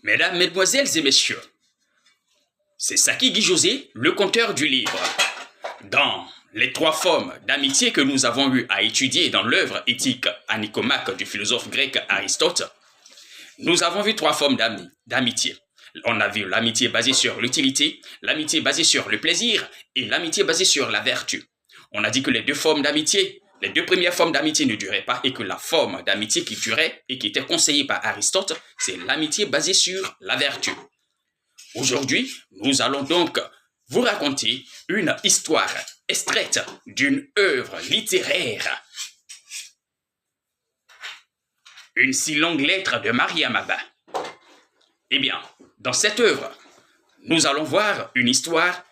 Mesdames, Mesdemoiselles et Messieurs, c'est Saki Guy José, le conteur du livre. Dans les 3 formes d'amitié que nous avons eu à étudier dans l'œuvre éthique à Nicomaque du philosophe grec Aristote, nous avons vu 3 formes d'amitié. On a vu l'amitié basée sur l'utilité, l'amitié basée sur le plaisir et l'amitié basée sur la vertu. On a dit que les 2 formes d'amitié, les 2 premières formes d'amitié ne duraient pas et que la forme d'amitié qui durait et qui était conseillée par Aristote, c'est l'amitié basée sur la vertu. Aujourd'hui, nous allons donc vous raconter une histoire extraite d'une œuvre littéraire. Une si longue lettre de Mariam Abba. Eh bien, dans cette œuvre, nous allons voir une histoire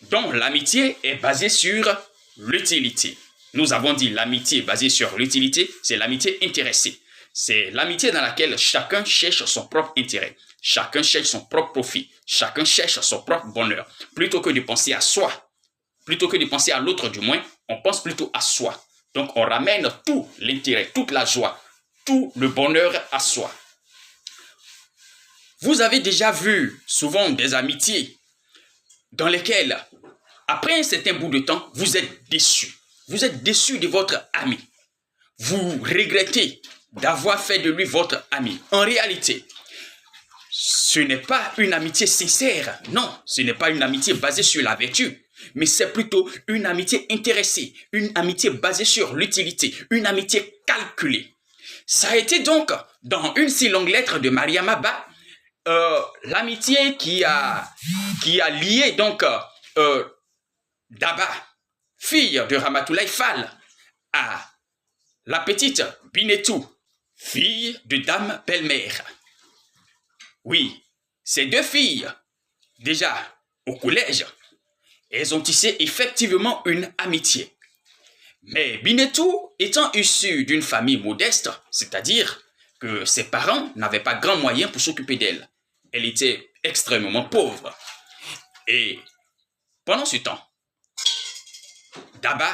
dont l'amitié est basée sur l'utilité. Nous avons dit l'amitié basée sur l'utilité, c'est l'amitié intéressée. C'est l'amitié dans laquelle chacun cherche son propre intérêt. Chacun cherche son propre profit. Chacun cherche son propre bonheur. Plutôt que de penser à soi, plutôt que de penser à l'autre du moins, on pense plutôt à soi. Donc on ramène tout l'intérêt, toute la joie, tout le bonheur à soi. Vous avez déjà vu souvent des amitiés dans lesquelles, après un certain bout de temps, vous êtes déçu. Vous êtes déçu de votre ami. Vous regrettez d'avoir fait de lui votre ami. En réalité, ce n'est pas une amitié sincère. Non, ce n'est pas une amitié basée sur la vertu. Mais c'est plutôt une amitié intéressée. Une amitié basée sur l'utilité. Une amitié calculée. Ça a été donc, dans une si longue lettre de Mariam Abba, l'amitié qui a lié donc Daba, fille de Ramatoulaye Fall, à la petite Binetou, fille de Dame Belle-Mère. Oui, ces 2 filles, déjà au collège, elles ont tissé effectivement une amitié. Mais Binetou étant issue d'une famille modeste, c'est-à-dire que ses parents n'avaient pas grand moyen pour s'occuper d'elle. Elle était extrêmement pauvre. Et pendant ce temps, Daba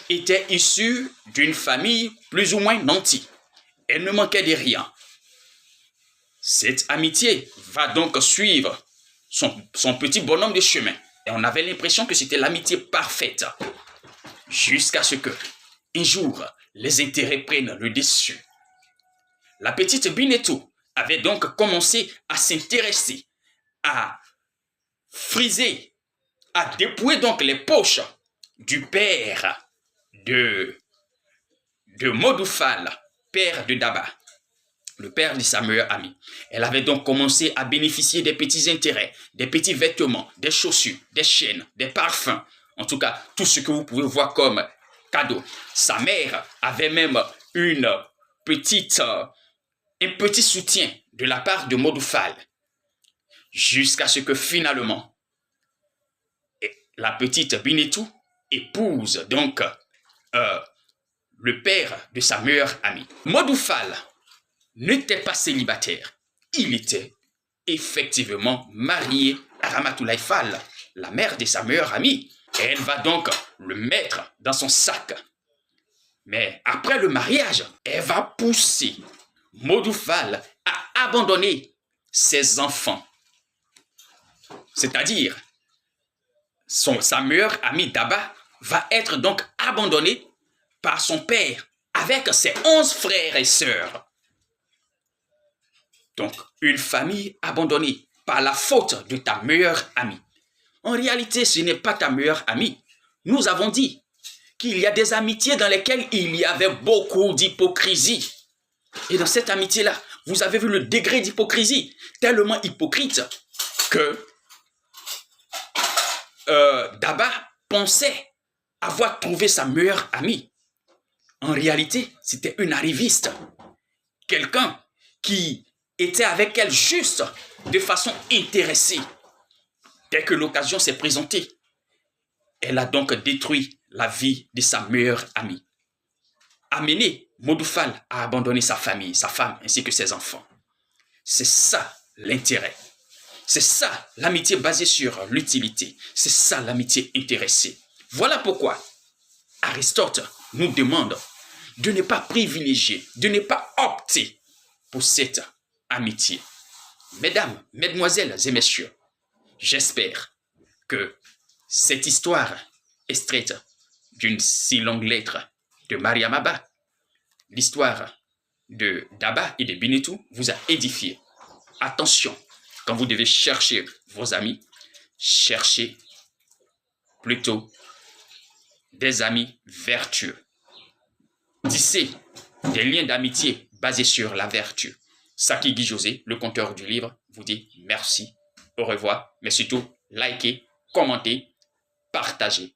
était issue d'une famille plus ou moins nantie. Elle ne manquait de rien. Cette amitié va donc suivre son petit bonhomme de chemin. Et on avait l'impression que c'était l'amitié parfaite. Jusqu'à ce que, un jour, les intérêts prennent le dessus. La petite Binetou avait donc commencé à s'intéresser, à friser, à dépouiller donc les poches du père de Modou Fall, père de Daba, le père de sa meilleure amie. Elle avait donc commencé à bénéficier des petits intérêts, des petits vêtements, des chaussures, des chaînes, des parfums, en tout cas tout ce que vous pouvez voir comme cadeau. Sa mère avait même un petit soutien de la part de Modou Fall, jusqu'à ce que finalement la petite Binetou épouse donc le père de sa meilleure amie. Modou Fall n'était pas célibataire. Il était effectivement marié à Ramatoulaye Fall, la mère de sa meilleure amie. Elle va donc le mettre dans son sac. Mais après le mariage, elle va pousser Modou Fall à abandonner ses enfants. C'est-à-dire, sa meilleure amie Daba va être donc abandonnée par son père avec ses 11 frères et sœurs. Donc, une famille abandonnée par la faute de ta meilleure amie. En réalité, ce n'est pas ta meilleure amie. Nous avons dit qu'il y a des amitiés dans lesquelles il y avait beaucoup d'hypocrisie. Et dans cette amitié-là, vous avez vu le degré d'hypocrisie, tellement hypocrite que Daba pensait avoir trouvé sa meilleure amie. En réalité, c'était une arriviste. Quelqu'un qui était avec elle juste de façon intéressée. Dès que l'occasion s'est présentée, elle a donc détruit la vie de sa meilleure amie. Amené Modou Fall à abandonner sa famille, sa femme ainsi que ses enfants. C'est ça l'intérêt. C'est ça l'amitié basée sur l'utilité. C'est ça l'amitié intéressée. Voilà pourquoi Aristote nous demande de ne pas privilégier, de ne pas opter pour cette amitié. Mesdames, mesdemoiselles et messieurs, j'espère que cette histoire extraite d'une si longue lettre de Mariam Abba, l'histoire de d'Abba et de Binitou vous a édifié. Attention, quand vous devez chercher vos amis, cherchez plutôt des amis vertueux. Tissez des liens d'amitié basés sur la vertu. Saki Guy José, le conteur du livre, vous dit merci, au revoir, mais surtout likez, commentez, partagez.